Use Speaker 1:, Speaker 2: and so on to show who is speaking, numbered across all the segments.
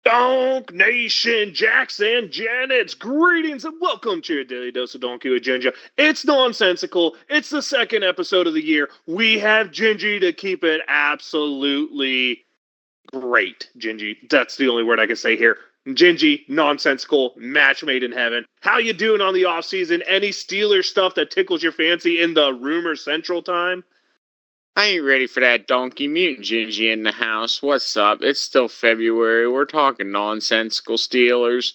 Speaker 1: Donk Nation, Jacks and Janets, greetings and welcome to your daily dose of Donkey with Ginger. It's nonsensical. It's the second episode of the year. We have Gingy to keep it absolutely great. Gingy, that's the only word I can say here. Gingy, nonsensical, match made in heaven. How you doing on the off season? Any Steelers stuff that tickles your fancy in the Rumor Central time?
Speaker 2: I ain't ready for that donkey. Mutant Gingy in the house. What's up? It's still February. We're talking nonsensical Steelers.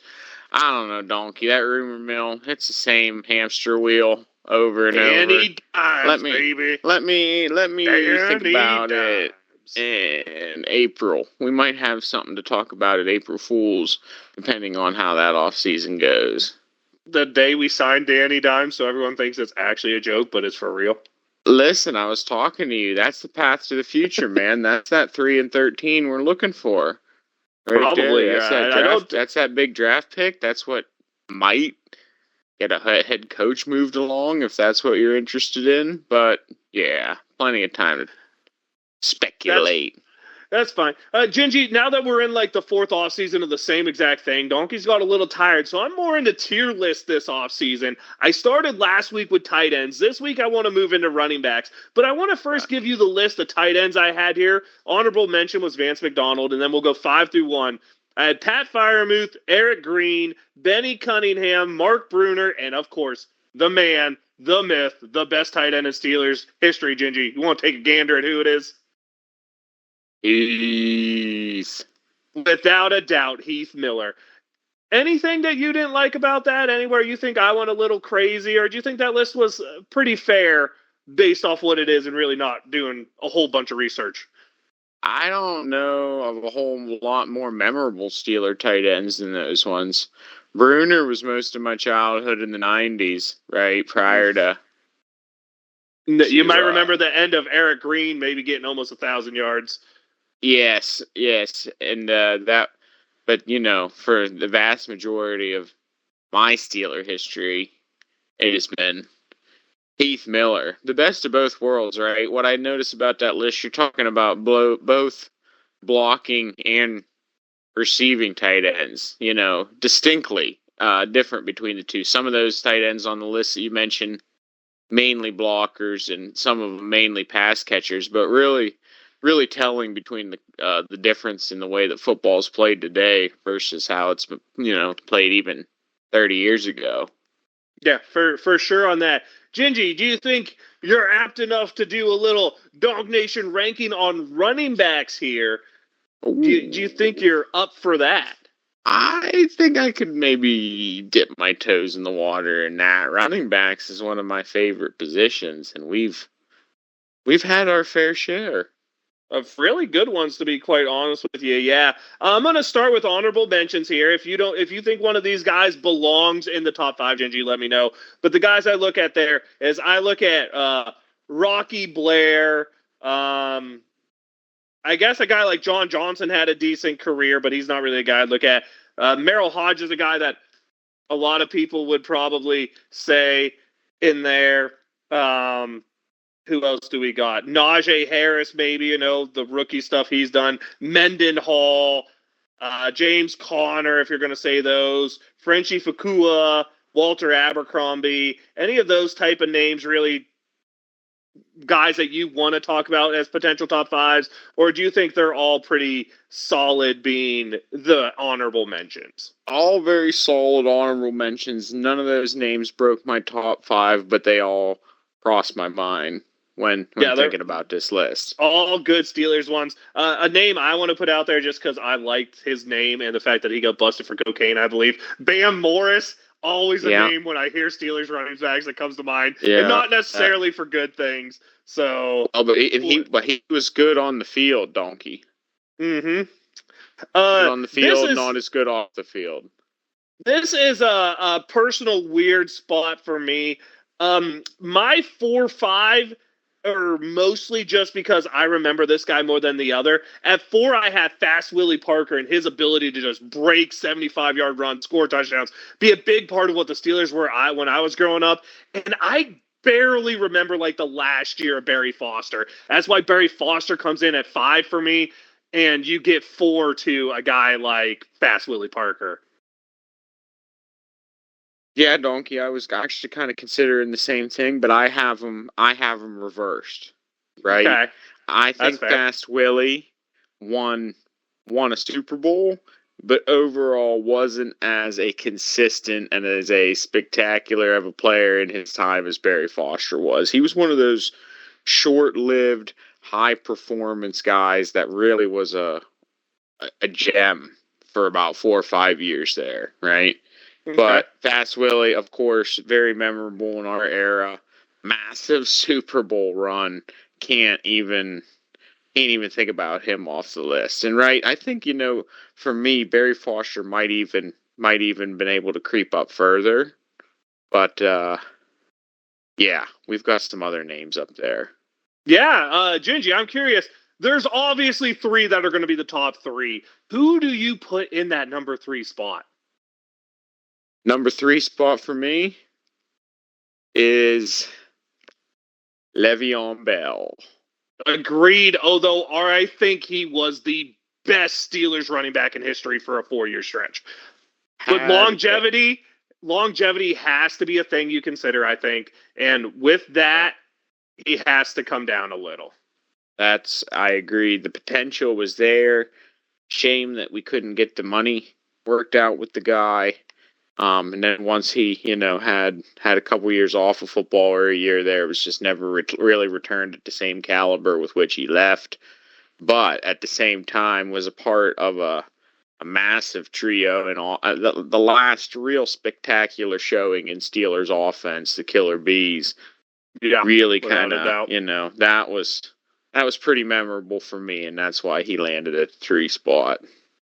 Speaker 2: I don't know, donkey. That rumor mill, it's the same hamster wheel over and over.
Speaker 1: Danny Dimes, baby.
Speaker 2: Let me
Speaker 1: Danny
Speaker 2: think about
Speaker 1: Dimes.
Speaker 2: it in April. We might have something to talk about at April Fools, depending on how that off season goes.
Speaker 1: The day we signed Danny Dimes, so everyone thinks it's actually a joke, but it's for real.
Speaker 2: Listen, I was talking to you. That's the path to the future, man. That's that 3-13 we're looking for. Right
Speaker 1: Probably.
Speaker 2: there. That's that big draft pick. That's what might get a head coach moved along if that's what you're interested in. But yeah, plenty of time to speculate.
Speaker 1: That's fine. Gingy, now that we're in like the fourth offseason of the same exact thing, Donkey's got a little tired, so I'm more into tier list this offseason. I started last week with tight ends. This week I want to move into running backs, but I want to first give you the list of tight ends I had here. Honorable mention was Vance McDonald, and then we'll go 5 through 1. I had Pat Freiermuth, Eric Green, Benny Cunningham, Mark Bruner, and of course, the man, the myth, the best tight end in Steelers history, Gingy. You want to take a gander at who it is?
Speaker 2: Heath.
Speaker 1: Without a doubt, Heath Miller. Anything that you didn't like about that? Anywhere you think I went a little crazy? Or do you think that list was pretty fair based off what it is and really not doing a whole bunch of research?
Speaker 2: I don't know of a whole lot more memorable Steeler tight ends than those ones. Bruner was most of my childhood in the 90s, right? Prior to...
Speaker 1: You might remember the end of Eric Green maybe getting almost 1,000 yards.
Speaker 2: Yes, and that, but for the vast majority of my Steeler history, it has been Heath Miller, the best of both worlds, right? What I notice about that list, you're talking about both blocking and receiving tight ends, distinctly different between the two. Some of those tight ends on the list that you mentioned, mainly blockers, and some of them mainly pass catchers, but really telling between the difference in the way that football is played today versus how it's played even 30 years ago.
Speaker 1: Yeah, for sure on that. Gingy, do you think you're apt enough to do a little Dog Nation ranking on running backs here? Do you think you're up for that?
Speaker 2: I think I could maybe dip my toes in the water in that. Running backs is one of my favorite positions, and we've had our fair share
Speaker 1: of really good ones, to be quite honest with you. Yeah, I'm gonna start with honorable mentions here. If you think one of these guys belongs in the top 5, Gingy, let me know. But the guys I look at there is I look at Rocky Blair. I guess a guy like John Johnson had a decent career, but he's not really a guy I'd look at. Merrill Hodge is a guy that a lot of people would probably say in there. Who else do we got? Najee Harris, maybe, the rookie stuff he's done. Mendenhall, James Conner, if you're going to say those. Frenchie Fakua, Walter Abercrombie. Any of those type of names really guys that you want to talk about as potential top 5s? Or do you think they're all pretty solid being the honorable mentions?
Speaker 2: All very solid honorable mentions. None of those names broke my top 5, but they all crossed my mind when thinking about this list.
Speaker 1: All good Steelers ones. A name I want to put out there just because I liked his name and the fact that he got busted for cocaine, I believe. Bam Morris, always a name when I hear Steelers running backs that comes to mind. Yeah, and not necessarily for good things. So,
Speaker 2: but he was good on the field, Donkey.
Speaker 1: Mm-hmm.
Speaker 2: On the field, not as good off the field.
Speaker 1: This is a personal weird spot for me. My 4-5 are mostly just because I remember this guy more than the other. At 4, I had Fast Willie Parker and his ability to just break 75-yard runs, score touchdowns, be a big part of what the Steelers were when I was growing up. And I barely remember like the last year of Barry Foster. That's why Barry Foster comes in at 5 for me. and you get 4 to a guy like Fast Willie Parker.
Speaker 2: Yeah, Donkey. I was actually kind of considering the same thing, but I have them. I have them reversed, right?
Speaker 1: Okay,
Speaker 2: I
Speaker 1: that's
Speaker 2: think
Speaker 1: fair.
Speaker 2: Fast Willie won won a Super Bowl, but overall wasn't as a consistent and as a spectacular of a player in his time as Barry Foster was. He was one of those short-lived, high-performance guys that really was a gem for about 4 or 5 years there, right?
Speaker 1: Okay.
Speaker 2: But Fast Willie, of course, very memorable in our era. Massive Super Bowl run. Can't even can't even think about him off the list. And right, I think for me, Barry Foster might even been able to creep up further. But yeah, we've got some other names up there.
Speaker 1: Yeah, Gingy, I'm curious. There's obviously 3 that are going to be the top 3. Who do you put in that number 3 spot?
Speaker 2: Number 3 spot for me is Le'Veon Bell.
Speaker 1: Agreed. Although I think he was the best Steelers running back in history for a 4-year stretch. But
Speaker 2: Had
Speaker 1: longevity has to be a thing you consider, I think. And with that, he has to come down a little.
Speaker 2: I agree. The potential was there. Shame that we couldn't get the money worked out with the guy. And then once he, had a couple years off of football or a year there, it was just never really returned at the same caliber with which he left. But at the same time, was a part of a massive trio and all. The last real spectacular showing in Steelers offense, the Killer Bees,
Speaker 1: Yeah,
Speaker 2: really
Speaker 1: without
Speaker 2: kind
Speaker 1: a
Speaker 2: of,
Speaker 1: doubt.
Speaker 2: that was pretty memorable for me, and that's why he landed at the 3 spot.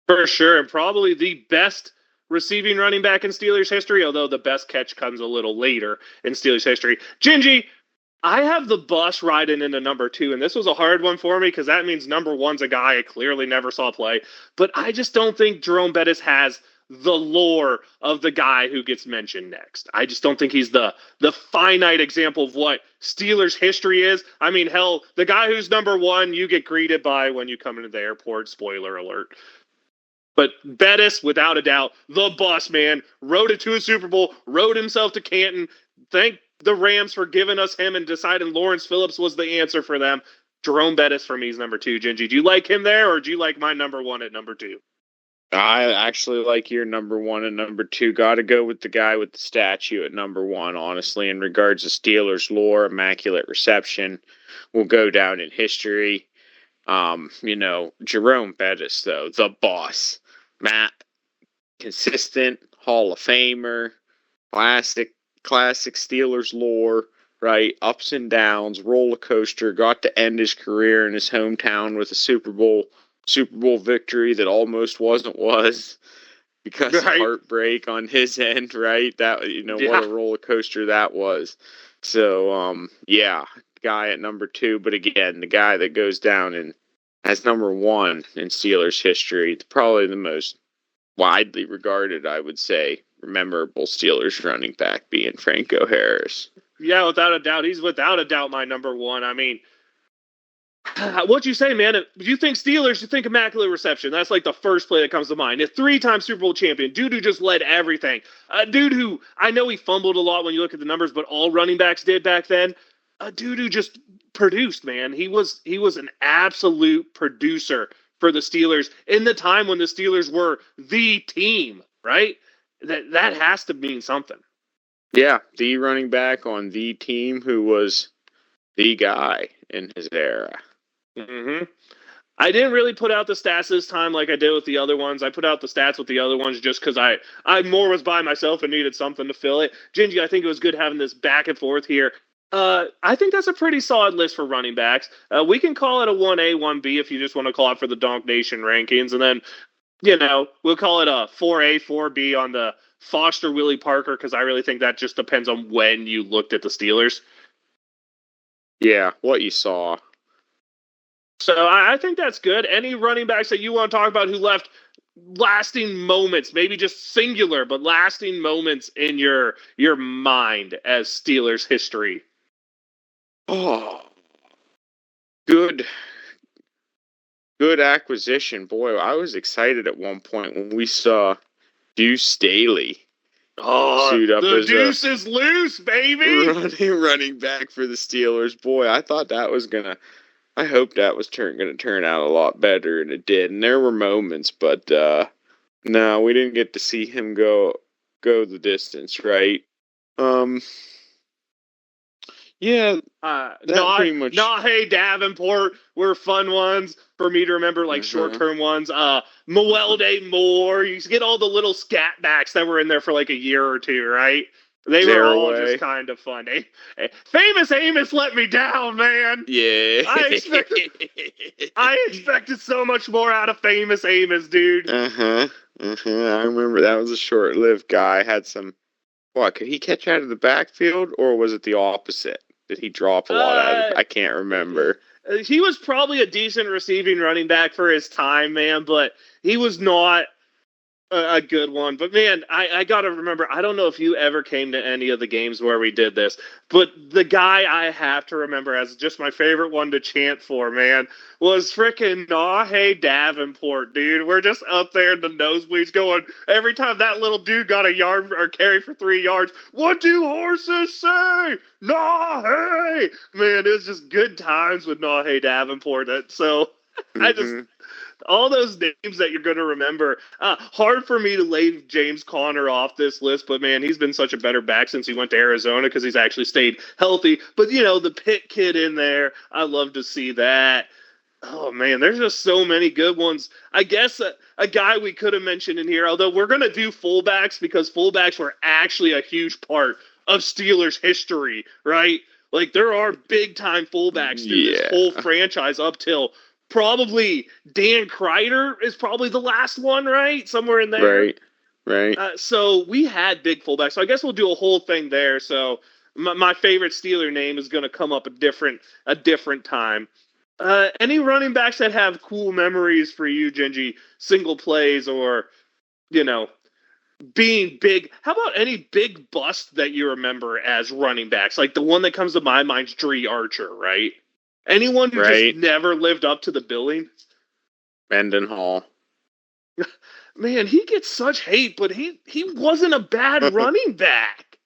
Speaker 1: For sure. And probably the best receiving running back in Steelers history, although the best catch comes a little later in Steelers history. Gingy, I have the bus riding into number 2, and this was a hard one for me because that means number 1's a guy I clearly never saw play. But I just don't think Jerome Bettis has the lore of the guy who gets mentioned next. I just don't think he's the finite example of what Steelers history is. I mean, hell, the guy who's number 1 you get greeted by when you come into the airport. Spoiler alert. But Bettis, without a doubt, the boss man, rode it to a Super Bowl, rode himself to Canton. Thank the Rams for giving us him and deciding Lawrence Phillips was the answer for them. Jerome Bettis for me is number 2. Gingy, do you like him there, or do you like my number 1 at number 2?
Speaker 2: I actually like your number 1 and number 2. Got to go with the guy with the statue at number 1, honestly. In regards to Steelers lore, immaculate reception will go down in history. Jerome Bettis, though, the boss. Matt, consistent, Hall of Famer, classic Steelers lore, right? Ups and downs, roller coaster. Got to end his career in his hometown with a Super Bowl victory that almost was because of
Speaker 1: Right?
Speaker 2: heartbreak on his end, right? That what
Speaker 1: Yeah.
Speaker 2: a roller coaster that was. So yeah, guy at number 2, but again, the guy that goes down and as number 1 in Steelers history, probably the most widely regarded, I would say, memorable Steelers running back being Franco Harris.
Speaker 1: Yeah, without a doubt. He's without a doubt my number 1. I mean, what'd you say, man? You think Steelers, you think immaculate reception. That's like the first play that comes to mind. A 3-time Super Bowl champion. Dude who just led everything. A dude who, I know he fumbled a lot when you look at the numbers, but all running backs did back then. A dude who just produced, man. He was an absolute producer for the Steelers in the time when the Steelers were the team, right? That has to mean something.
Speaker 2: Yeah, the running back on the team who was the guy in his era.
Speaker 1: Mm-hmm. I didn't really put out the stats this time like I did with the other ones. I put out the stats with the other ones just because I more was by myself and needed something to fill it. Gingy, I think it was good having this back and forth here. I think that's a pretty solid list for running backs. We can call it a 1A, 1B if you just want to call it for the Donk Nation rankings. And then, we'll call it a 4A, 4B on the Foster Willie Parker because I really think that just depends on when you looked at the Steelers.
Speaker 2: Yeah, what you saw.
Speaker 1: So I think that's good. Any running backs that you want to talk about who left lasting moments, maybe just singular, but lasting moments in your mind as Steelers history?
Speaker 2: Oh, good good acquisition. Boy, I was excited at one point when we saw Deuce Staley
Speaker 1: Oh,
Speaker 2: suit up
Speaker 1: the
Speaker 2: as a
Speaker 1: deuce is loose, baby.
Speaker 2: running back for the Steelers. Boy, I thought that was gonna. I hoped that was gonna turn out a lot better, and it did. And there were moments, but no, we didn't get to see him go the distance, right? Um, yeah, that pretty much.
Speaker 1: Hey Davenport were fun ones for me to remember, like short
Speaker 2: Uh-huh.
Speaker 1: term ones. Moelde Moore. You get all the little scat backs that were in there for like a year or two, right? They were all just
Speaker 2: Zaraway.
Speaker 1: kind of fun. Famous Amos let me down, man.
Speaker 2: Yeah.
Speaker 1: I expected I expected so much more out of Famous Amos, dude.
Speaker 2: Uh-huh. Uh-huh. I remember that was a short-lived guy. Had some what, could he catch out of the backfield or was it the opposite? Did he drop a lot out of
Speaker 1: Uh,
Speaker 2: the I can't remember.
Speaker 1: he was probably a decent receiving running back for his time, man, but he was not a good one. But man, I got to remember, I don't know if you ever came to any of the games where we did this, but the guy I have to remember as just my favorite one to chant for, man, was freaking Nahe Davenport, dude. We're just up there in the nosebleeds going, every time that little dude got a yard or carry for 3 yards, what do horses say? Nahe! Man, it was just good times with Nahe Davenport. So I just
Speaker 2: Mm-hmm.
Speaker 1: all those names that you're going to remember. Hard for me to leave James Conner off this list, but man, he's been such a better back since he went to Arizona because he's actually stayed healthy. But you know, the Pitt kid in there, I love to see that. Oh man, there's just so many good ones. I guess a guy we could have mentioned in here, although we're going to do fullbacks because fullbacks were actually a huge part of Steelers history, right? Like there are big time fullbacks through this
Speaker 2: Yeah.
Speaker 1: whole franchise up till probably Dan Kreider is probably the last one, right? Somewhere in there.
Speaker 2: Right. Right.
Speaker 1: So we had big fullbacks. So I guess we'll do a whole thing there. So my favorite Steeler name is going to come up a different time. Any running backs that have cool memories for you, Genji? Single plays or you know being big. How about any big bust that you remember as running backs? Like the one that comes to my mind is Dree Archer, right? Anyone who just
Speaker 2: Right.
Speaker 1: never lived up to the billing.
Speaker 2: Mendenhall.
Speaker 1: Man, he gets such hate, but he wasn't a bad running back.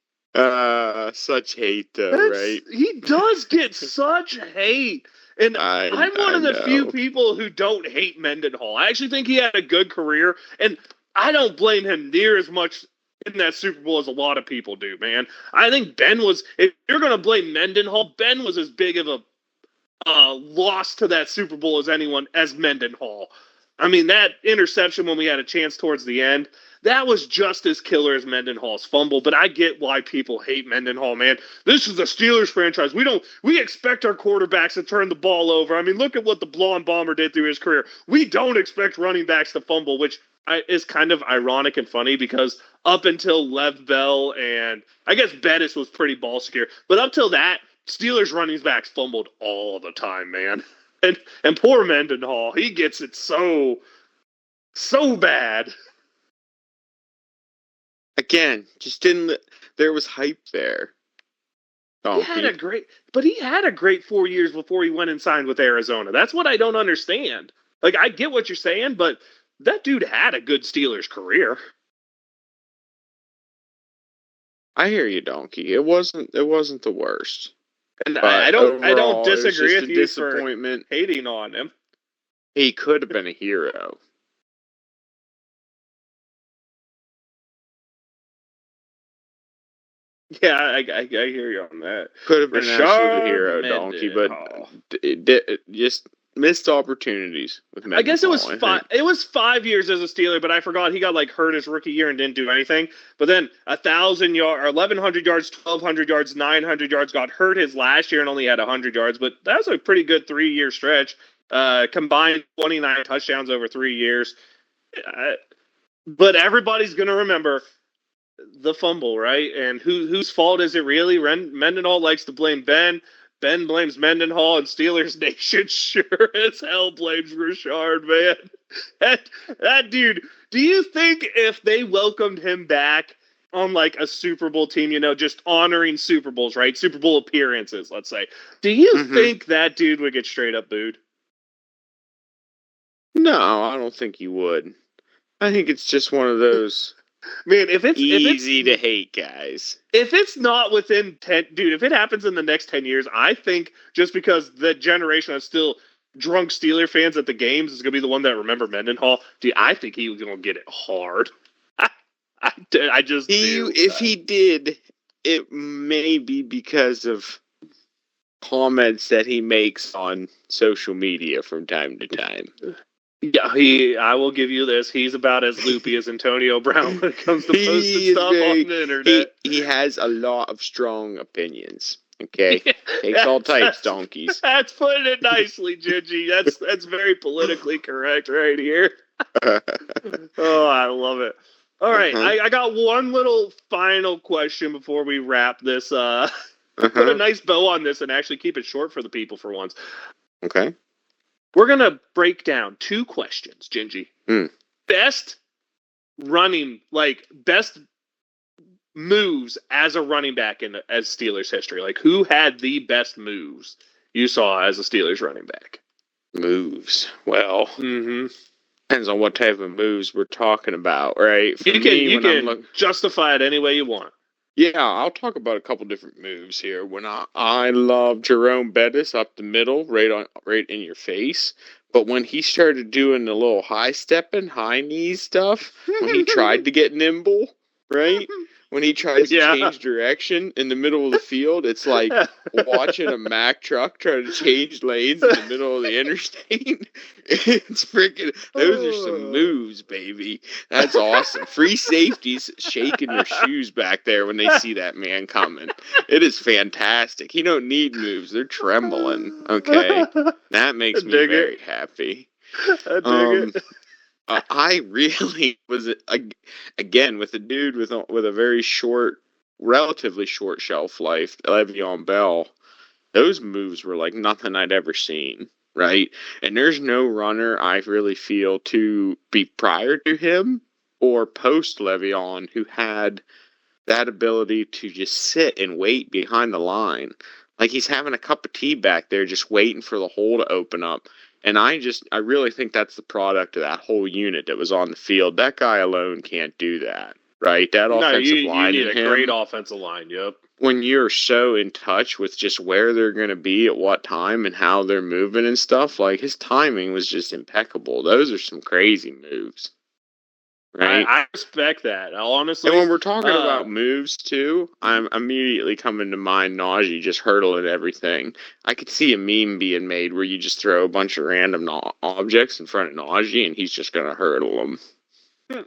Speaker 2: Such hate though,
Speaker 1: That's
Speaker 2: right?
Speaker 1: he does get such hate. And I'm one
Speaker 2: I
Speaker 1: of the few
Speaker 2: know.
Speaker 1: people who don't hate Mendenhall. I actually think he had a good career, and I don't blame him near as much in that Super Bowl as a lot of people do, man. I think Ben was, if you're going to blame Mendenhall, Ben was as big of a loss to that Super Bowl as anyone as Mendenhall. I mean, that interception when we had a chance towards the end, that was just as killer as Mendenhall's fumble. But I get why people hate Mendenhall, man. This is a Steelers franchise. We expect our quarterbacks to turn the ball over. I mean, look at what the Blonde Bomber did through his career. We don't expect running backs to fumble, which is kind of ironic and funny because up until Lev Bell and I guess Bettis was pretty ball secure, but up till that, Steelers running backs fumbled all the time, man. And poor Mendenhall, he gets it so bad.
Speaker 2: Again, just didn't there was hype there.
Speaker 1: He had
Speaker 2: Donkey.
Speaker 1: he had a great 4 years before he went and signed with Arizona. That's what I don't understand. Like I get what you're saying, but that dude had a good Steelers career.
Speaker 2: I hear you, Donkey. It wasn't the worst.
Speaker 1: And
Speaker 2: But
Speaker 1: I don't
Speaker 2: overall, it was
Speaker 1: disagree
Speaker 2: just a
Speaker 1: with you for
Speaker 2: disappointment.
Speaker 1: hating on him.
Speaker 2: He could have been a hero.
Speaker 1: Yeah, I hear you on that.
Speaker 2: Could have been an absolute
Speaker 1: Rashard
Speaker 2: hero, Donkey, but
Speaker 1: Mendenhall.
Speaker 2: it just missed opportunities with
Speaker 1: I guess it was
Speaker 2: Mendenhall, I think.
Speaker 1: 5 years as a Steeler, but I forgot he got like hurt his rookie year and didn't do anything. But then 1,000 yards, or 1,100 yards, 1,200 yards, 900 yards, got hurt his last year and only had 100 yards. But that was a pretty good 3 year stretch. Combined 29 touchdowns over 3 years. Uh, but everybody's gonna remember the fumble, right? And whose fault is it really? Mendenhall likes to blame Ben. Ben blames Mendenhall, and Steelers Nation sure as hell blames Richard, man. That, that dude, do you think if they welcomed him back on like a Super Bowl team, just honoring Super Bowls, right? Super Bowl appearances, let's say. Do you
Speaker 2: Hmm.
Speaker 1: think that dude would get straight up booed?
Speaker 2: No, I don't think you would. I think it's just one of those
Speaker 1: Man, if it's
Speaker 2: easy to hate guys.
Speaker 1: if it's not within 10, dude, if it happens in the next 10 years, I think just because the generation of still drunk Steeler fans at the games is going to be the one that remember Mendenhall, dude, I think he was going to get it hard. I just do.
Speaker 2: If he did, it may be because of comments that he makes on social media from time to time.
Speaker 1: Yeah, I will give you this. He's about as loopy as Antonio Brown when it comes to posting stuff on the internet.
Speaker 2: He has a lot of strong opinions. Okay, takes all types, donkeys.
Speaker 1: That's putting it nicely, Gingy. That's very politically correct right here. Oh, I love it. All right, I got one little final question before we wrap this. Put a nice bow on this and actually keep it short for the people for once.
Speaker 2: Okay.
Speaker 1: We're going to break down 2 questions, Gingy. Best moves as a running back as Steelers history. Like, who had the best moves you saw as a Steelers running back?
Speaker 2: Moves. Well, depends on what type of moves we're talking about, right?
Speaker 1: You can justify it any way you want.
Speaker 2: Yeah, I'll talk about a couple different moves here. When I love Jerome Bettis up the middle, right in your face. But when he started doing the little high stepping, high knees stuff, when he tried to get nimble, right? When he tries to change direction in the middle of the field, it's like watching a Mack truck try to change lanes in the middle of the interstate. It's freaking, those are some moves, baby. That's awesome. Free safeties shaking their shoes back there when they see that man coming. It is fantastic. He don't need moves. They're trembling. Okay. That makes me very happy.
Speaker 1: I dig it.
Speaker 2: I really was, again, with a dude with a very short, relatively short shelf life, Le'Veon Bell. Those moves were like nothing I'd ever seen, right? And there's no runner I really feel to be prior to him or post Le'Veon who had that ability to just sit and wait behind the line. Like he's having a cup of tea back there just waiting for the hole to open up. And I really think that's the product of that whole unit that was on the field. That guy alone can't do that, right? That offensive line.
Speaker 1: You need a great offensive line, yep.
Speaker 2: When you're so in touch with just where they're going to be at what time and how they're moving and stuff, like his timing was just impeccable. Those are some crazy moves. Right?
Speaker 1: I respect that, honestly.
Speaker 2: And when we're talking about moves, too, I'm immediately coming to mind Najee just hurdling everything. I could see a meme being made where you just throw a bunch of random objects in front of Najee and he's just going to hurdle them.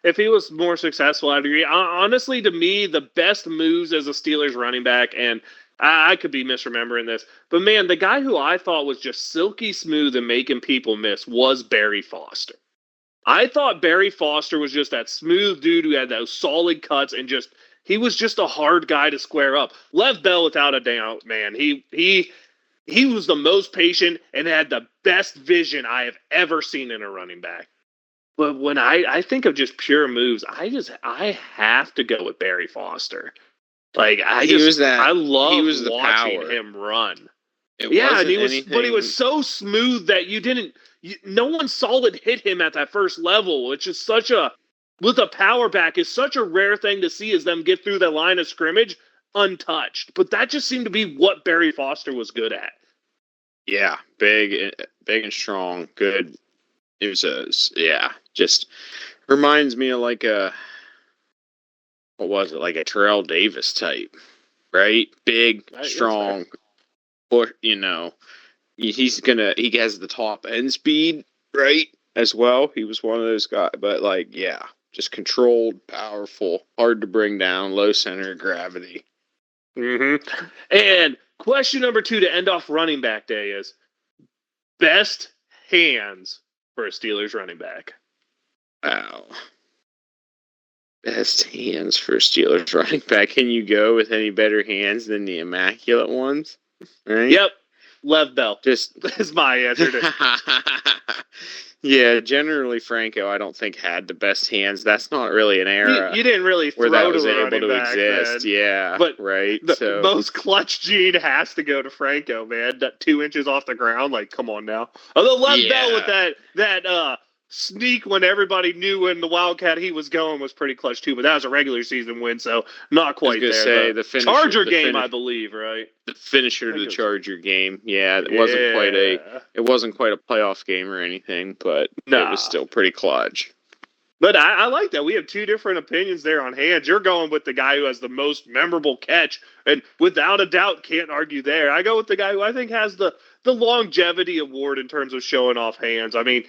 Speaker 1: If he was more successful, I'd agree. Honestly, to me, the best moves as a Steelers running back, and I could be misremembering this, but man, the guy who I thought was just silky smooth and making people miss was Barry Foster. I thought Barry Foster was just that smooth dude who had those solid cuts and he was just a hard guy to square up. Lev Bell, without a doubt, man, he was the most patient and had the best vision I have ever seen in a running back. But when I think of just pure moves, I have to go with Barry Foster. Like I love watching him run. But he was so smooth that no one solid hit him at that first level, which is with a power back is such a rare thing to see as them get through the line of scrimmage untouched. But that just seemed to be what Barry Foster was good at.
Speaker 2: Yeah, big and strong, good. It was just reminds me of like a Terrell Davis type, right? Big, strong, or he has the top end speed, right? As well. He was one of those guys, but just controlled, powerful, hard to bring down, low center of gravity.
Speaker 1: And question number 2 to end off running back day is best hands for a Steelers running back.
Speaker 2: Wow. Best hands for a Steelers running back. Can you go with any better hands than the immaculate ones? Right?
Speaker 1: Yep. Lev Bell. Just is my answer to
Speaker 2: Yeah, generally Franco, I don't think had the best hands. That's not really an era
Speaker 1: You didn't really
Speaker 2: where that
Speaker 1: throw to
Speaker 2: was
Speaker 1: a
Speaker 2: able
Speaker 1: running
Speaker 2: to
Speaker 1: back
Speaker 2: exist.
Speaker 1: then.
Speaker 2: Yeah,
Speaker 1: But
Speaker 2: right.
Speaker 1: the
Speaker 2: So
Speaker 1: most clutch gene has to go to Franco, man. That 2 inches off the ground, like, come on now. Although Lev Bell with
Speaker 2: yeah,
Speaker 1: that sneak when everybody knew when the Wildcat he was going was pretty clutch too. But that was a regular season win, so not
Speaker 2: I was
Speaker 1: quite
Speaker 2: gonna
Speaker 1: there.
Speaker 2: say
Speaker 1: The
Speaker 2: the finisher,
Speaker 1: Charger game, I believe, right?
Speaker 2: the finisher
Speaker 1: I
Speaker 2: to
Speaker 1: think
Speaker 2: the
Speaker 1: it was.
Speaker 2: Charger game. Yeah,
Speaker 1: Yeah.
Speaker 2: it wasn't quite a playoff game or anything, but it was
Speaker 1: Nah.
Speaker 2: still pretty clutch.
Speaker 1: But I like that. We have two different opinions there on hands. You're going with the guy who has the most memorable catch, and without a doubt, can't argue there. I go with the guy who I think has the longevity award in terms of showing off hands. I mean,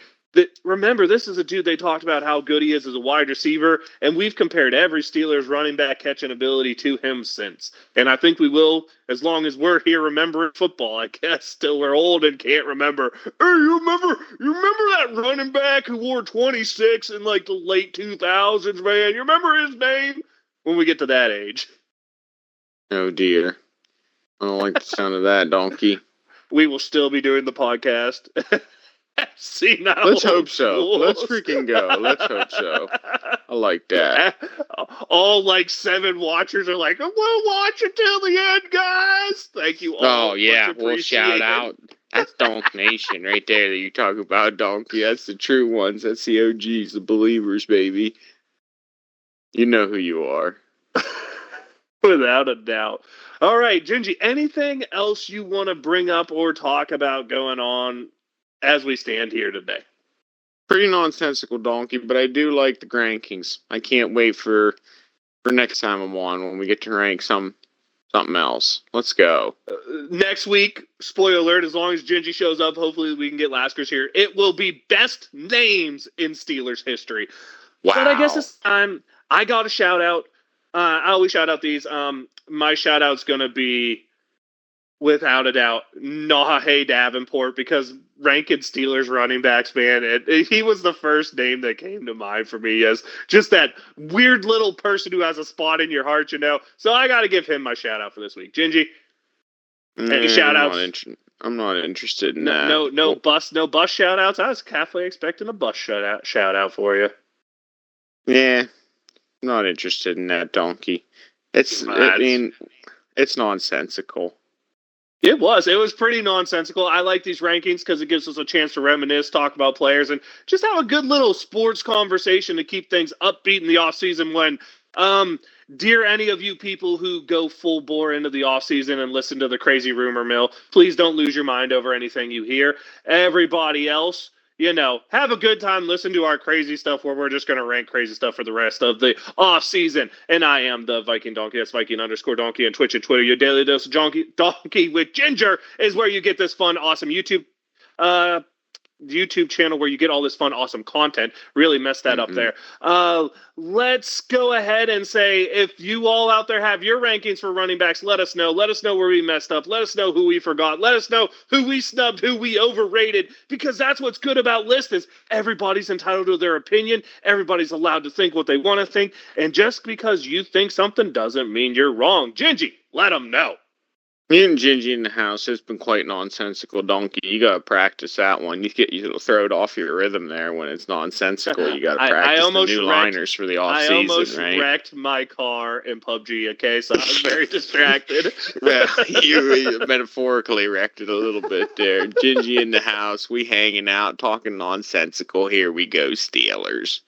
Speaker 1: remember, this is a dude they talked about how good he is as a wide receiver, and we've compared every Steelers running back catching ability to him since. And I think we will, as long as we're here remembering football, I guess, till we're old and can't remember. Hey, you remember that running back who wore 26 in like the late 2000s, man? You remember his name? When we get to that age,
Speaker 2: Oh dear, I don't like the sound of that, donkey.
Speaker 1: we will still be doing the podcast.
Speaker 2: Let's hope so.
Speaker 1: Fools.
Speaker 2: Let's freaking go. Let's hope so. I like that.
Speaker 1: All like 7 watchers are like, we'll watch until the end, guys. Thank you all.
Speaker 2: Oh yeah,
Speaker 1: Much
Speaker 2: we'll shout
Speaker 1: appreciated.
Speaker 2: out. That's Donk Nation right there that you talk about, Donkey. That's the true ones. That's the OGs, the believers, baby. You know who you are.
Speaker 1: Without a doubt. All right, Gingy, anything else you want to bring up or talk about going on as we stand here today?
Speaker 2: Pretty nonsensical, Donkey, but I do like the rankings. I can't wait for next time I'm on when we get to rank something else. Let's go.
Speaker 1: Next week, spoiler alert, as long as Gingy shows up, hopefully we can get Laskers here. It will be best names in Steelers history.
Speaker 2: Wow.
Speaker 1: But I guess this time I got a shout out. I always shout out these. My shout out's going to be, without a doubt, Nahe Davenport, because ranking Steelers running backs, man, he was the first name that came to mind for me as just that weird little person who has a spot in your heart, you know. So I got to give him my shout out for this week. Gingy, any shout outs?
Speaker 2: I'm not interested in
Speaker 1: No,
Speaker 2: that.
Speaker 1: no bus shout outs. I was halfway expecting a bus shout out for you.
Speaker 2: Yeah, not interested in that, Donkey. It's nonsensical.
Speaker 1: It was pretty nonsensical. I like these rankings because it gives us a chance to reminisce, talk about players, and just have a good little sports conversation to keep things upbeat in the off season. When, dear any of you people who go full bore into the off season and listen to the crazy rumor mill, please don't lose your mind over anything you hear. Everybody else, have a good time. Listen to our crazy stuff where we're just going to rank crazy stuff for the rest of the off season. And I am the Viking Donkey. That's Viking_Donkey on Twitch and Twitter. Your daily dose of donkey with ginger is where you get this fun, awesome YouTube channel where you get all this fun, awesome content. Really messed that up there. Let's go ahead and say, if you all out there have your rankings for running backs, let us know. Let us know where we messed up. Let us know who we forgot. Let us know who we snubbed, who we overrated, because that's what's good about lists is everybody's entitled to their opinion. Everybody's allowed to think what they want to think. And just because you think something doesn't mean you're wrong. Gingy, let them know.
Speaker 2: Me and Gingy in the house has been quite nonsensical, Donkey. You gotta practice that one. You throw it off your rhythm there when it's nonsensical. You gotta practice the new liners for the off season, right? I almost
Speaker 1: wrecked my car in PUBG. Okay, so I was very distracted.
Speaker 2: Well, you metaphorically wrecked it a little bit there. Gingy in the house, we hanging out, talking nonsensical. Here we go, Steelers.